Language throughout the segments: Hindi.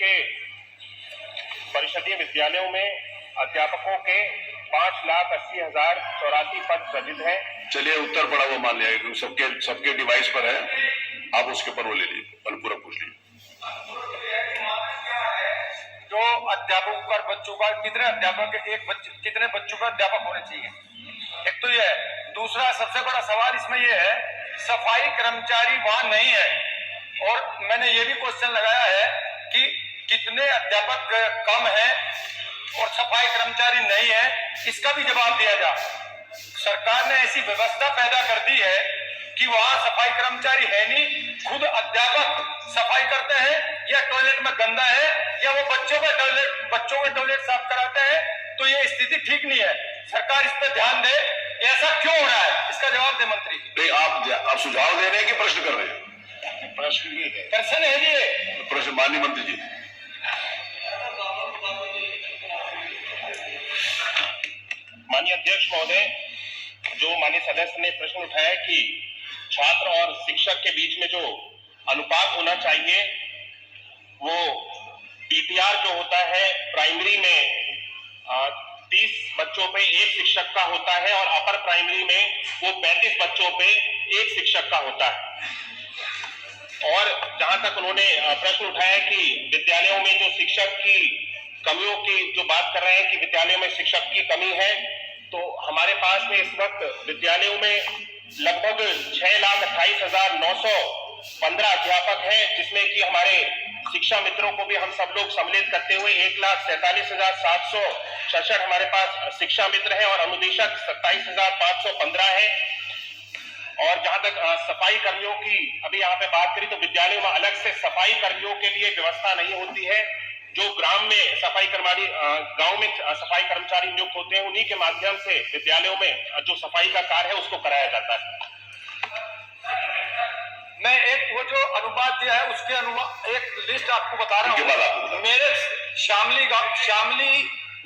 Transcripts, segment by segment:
के परिषदीय विद्यालयों में अध्यापकों के 5,80,084 पद सृजित हैं। चलिए उत्तर पड़ा वो मान लिया, सबके डिवाइस पर है, आप उसके पर वो ले लीजिए, पूरा पूछ लीजिए। जो अध्यापकों का बच्चों का कितने अध्यापक कितने बच्चों का अध्यापक होने चाहिए, एक तो ये है। दूसरा सबसे बड़ा सवाल इसमें ये है, सफाई कर्मचारी वहां नहीं है, और मैंने ये भी क्वेश्चन लगाया है कि कितने अध्यापक कम है और सफाई कर्मचारी नहीं है, इसका भी जवाब दिया जाए। सरकार ने ऐसी व्यवस्था पैदा कर दी है कि वहां सफाई कर्मचारी है नहीं, खुद अध्यापक सफाई करते हैं, या टॉयलेट में गंदा है, या वो बच्चों के टॉयलेट साफ कराते हैं। तो ये स्थिति ठीक नहीं है, सरकार इस पर ध्यान दे। ऐसा क्यों हो रहा है, इसका जवाब दे मंत्री जी। आप सुझाव दे रहे हैं कि प्रश्न कर रहे हैं? प्रश्न है ये प्रश्न। माननीय मंत्री जी। माननीय अध्यक्ष महोदय, जो माननीय सदस्य ने प्रश्न उठाया कि छात्र और शिक्षक के बीच में जो अनुपात होना चाहिए, वो पीटीआर जो होता है प्राइमरी में 30 बच्चों पे एक शिक्षक का होता है, और अपर प्राइमरी में वो 35 बच्चों पे एक शिक्षक का होता है। और जहां तक उन्होंने प्रश्न उठाया कि विद्यालयों में जो शिक्षक की कमियों की जो बात कर रहे हैं कि विद्यालयों में शिक्षक की कमी है, तो हमारे पास में इस वक्त विद्यालयों में लगभग 6,28,915 अध्यापक हैं, जिसमें कि हमारे शिक्षा मित्रों को भी हम सब लोग सम्मिलित करते हुए 1,47,766 हमारे पास शिक्षा मित्र हैं, और अनुदेशक 27,515 है। और जहां तक सफाई कर्मियों की अभी यहाँ पे बात करी, तो विद्यालयों में अलग से सफाई कर्मियों के लिए व्यवस्था नहीं होती है। जो ग्राम में सफाई कर्मचारी, गांव में सफाई कर्मचारी नियुक्त होते हैं, उन्हीं के माध्यम से विद्यालयों में जो सफाई का कार्य है उसको कराया जाता है। मैं एक वो जो अनुपात दिया है उसके एक लिस्ट आपको बता रहा हूँ। मेरे शामली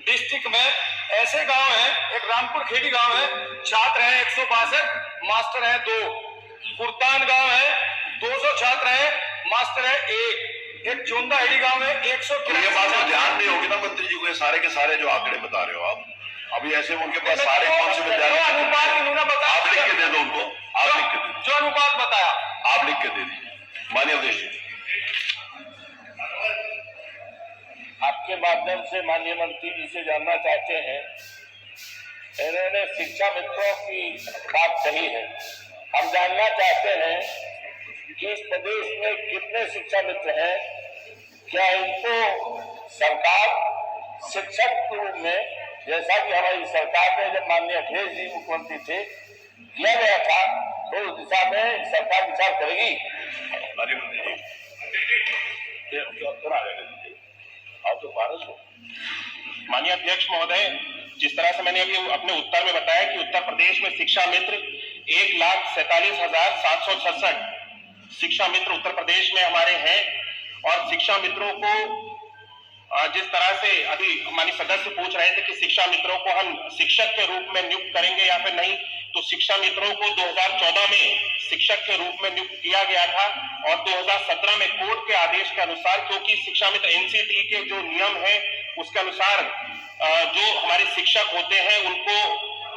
डिस्ट्रिक्ट में ऐसे गांव हैं, एक रामपुर खेड़ी गांव है, छात्र हैं 162, मास्टर हैं 2। कुर्तान गांव है 200 छात्र हैं, मास्टर है 1। चोंदाहेड़ी गांव है 100। ये बात तो ध्यान नहीं होगी ना मंत्री जी को, ये सारे के सारे जो आंकड़े बता रहे हो आप, अभी ऐसे उनके पास सारे कौन से विद्यालय अनुपात उन्होंने बताया, आप लिख के दे दो उनको, आप लिख के दे दो जो अनुपात बताया आप लिख के दे दीजिए। माननीय अध्यक्ष जी, आपके माध्यम से माननीय मंत्री जी से जानना चाहते हैं, इन्होंने शिक्षा मित्रों की बात कही है, हम जानना चाहते हैं कि इस प्रदेश में कितने शिक्षा मित्र हैं, क्या इनको सरकार शिक्षक के रूप में, जैसा कि हमारी सरकार में जब माननीय अखिलेश जी मुख्यमंत्री थे किया गया था, तो उस दिशा में सरकार विचार करेगी? माननीय मंत्री जी माननीय अध्यक्ष महोदय, जिस तरह से मैंने अभी अपने उत्तर में बताया कि उत्तर प्रदेश में शिक्षा मित्र 1,47,766 शिक्षा मित्र उत्तर प्रदेश में हमारे हैं। और शिक्षा मित्रों को जिस तरह से अभी हमारे सदस्य पूछ रहे थे कि शिक्षा मित्रों को हम शिक्षक के रूप में नियुक्त करेंगे या फिर नहीं, तो शिक्षा मित्रों को 2014 में शिक्षक के रूप में नियुक्त किया गया था, और 2017 में कोर्ट के आदेश के अनुसार, क्योंकि शिक्षा मित्र एनसीटी के जो नियम है उसके अनुसार जो हमारे शिक्षक होते हैं उनको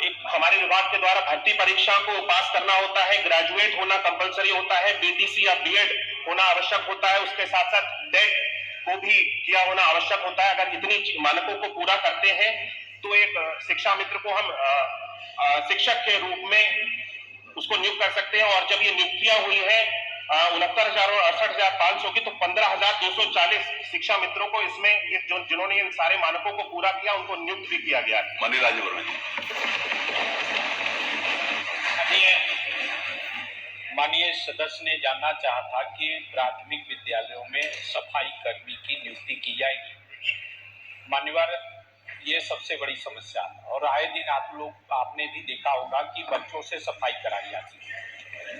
एक हमारे विभाग के द्वारा भर्ती परीक्षा को पास करना होता है, ग्रेजुएट होना कंपलसरी होता है, बीटीसी या बीएड होना आवश्यक होता है, उसके साथ साथ टेट को भी किया होना आवश्यक होता है। अगर इतनी मानकों को पूरा करते हैं तो एक शिक्षा मित्र को हम शिक्षक के रूप में उसको नियुक्त कर सकते हैं। और जब ये नियुक्तियां हुई है 69,000 और 68,500 की, तो 15,240 शिक्षा मित्रों को इसमें जिन्होंने इन सारे मानकों को पूरा किया उनको नियुक्त भी किया गया है। माननीय राजीव वर्मा जी। माननीय सदस्य ने जानना चाहा था कि प्राथमिक विद्यालयों में सफाई कर्मी की नियुक्ति की जाएगी। मान्यवर, ये सबसे बड़ी समस्या है, और आए दिन आपने भी देखा होगा कि बच्चों से सफाई कराई जाती है।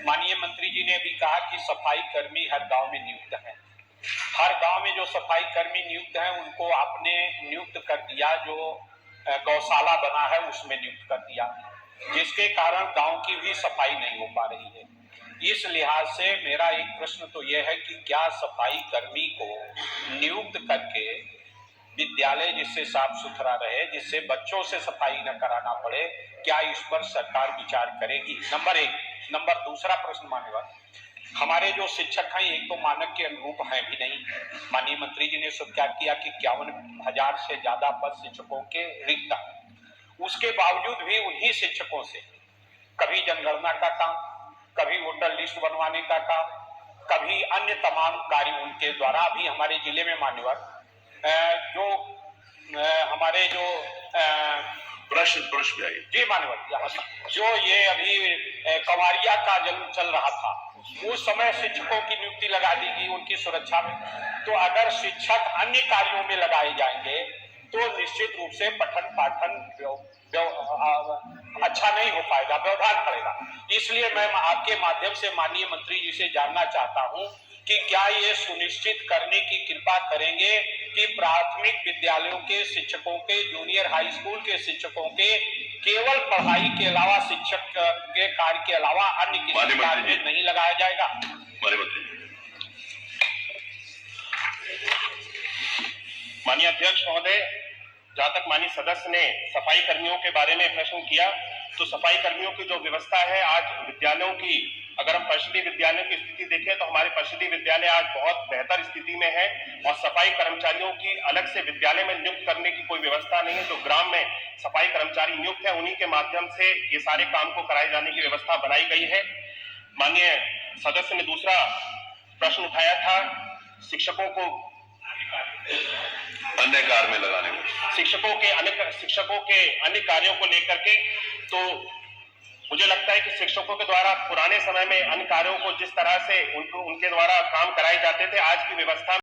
माननीय मंत्री जी ने भी कहा कि सफाई कर्मी हर गांव में नियुक्त हैं। हर गांव में जो सफाई कर्मी नियुक्त हैं उनको आपने नियुक्त कर दिया, जो गौशाला बना है उसमें नियुक्त कर दिया, जिसके कारण गांव की भी सफाई नहीं हो पा रही है। इस लिहाज से मेरा एक प्रश्न तो यह है कि क्या सफाई कर्मी को नियुक्त करके विद्यालय जिससे साफ सुथरा रहे, जिससे बच्चों से सफाई न कराना पड़े, क्या इस पर सरकार विचार करेगी? नंबर एक। नंबर दूसरा प्रश्न मान्यवर, हमारे जो शिक्षक हैं एक तो मानक के अनुरूप हैं भी नहीं। माननीय मंत्री जी ने स्वीकार किया कि 51,000 से ज्यादा पद शिक्षकों के रिक्त हैं। उसके बावजूद भी उन्हीं शिक्षकों से कभी जनगणना का काम, कभी वोटर लिस्ट बनवाने का काम, कभी अन्य तमाम कार्य उनके द्वारा अभी हमारे जिले में मान्यवर जो हमारे जो प्रश्न भी आइए जी मान्यवर, जो ये अभी कंवरिया का जन्म चल रहा था, उस समय शिक्षकों की नियुक्ति लगा दी गई उनकी सुरक्षा में। तो अगर शिक्षक अन्य कार्यों में लगाए जाएंगे तो निश्चित रूप से पठन पाठन अच्छा नहीं हो पाएगा, व्यवधान पड़ेगा। इसलिए मैं आपके माध्यम से माननीय मंत्री जी से जानना चाहता हूं कि क्या ये सुनिश्चित करने की कृपा करेंगे कि प्राथमिक विद्यालयों के शिक्षकों के, जूनियर हाई स्कूल के शिक्षकों के केवल पढ़ाई के अलावा, शिक्षक के कार्य के अलावा अन्य किसी कार्य में नहीं लगाया जाएगा? माननीय अध्यक्ष महोदय, जहां तक माननीय सदस्य ने सफाई कर्मियों के बारे में प्रश्न किया, तो सफाई कर्मियों की जो व्यवस्था है आज विद्यालयों की, अगर हम परिषदीय विद्यालयों की स्थिति देखें तो हमारे परिषदीय विद्यालय आज बहुत बेहतर स्थिति में है और सफाई कर्मचारियों की अलग से विद्यालय में नियुक्त करने की कोई व्यवस्था नहीं है। जो ग्राम में सफाई कर्मचारी नियुक्त है उन्हीं के माध्यम से ये सारे काम को कराए जाने की व्यवस्था बनाई गई है। माननीय सदस्य ने दूसरा प्रश्न उठाया था शिक्षकों को अन्य कार्य में लगाने में, शिक्षकों के अन्य कार्यों को लेकर के। तो मुझे लगता है कि शिक्षकों के द्वारा पुराने समय में अन्य कार्यों को जिस तरह से उनके द्वारा काम कराए जाते थे, आज की व्यवस्था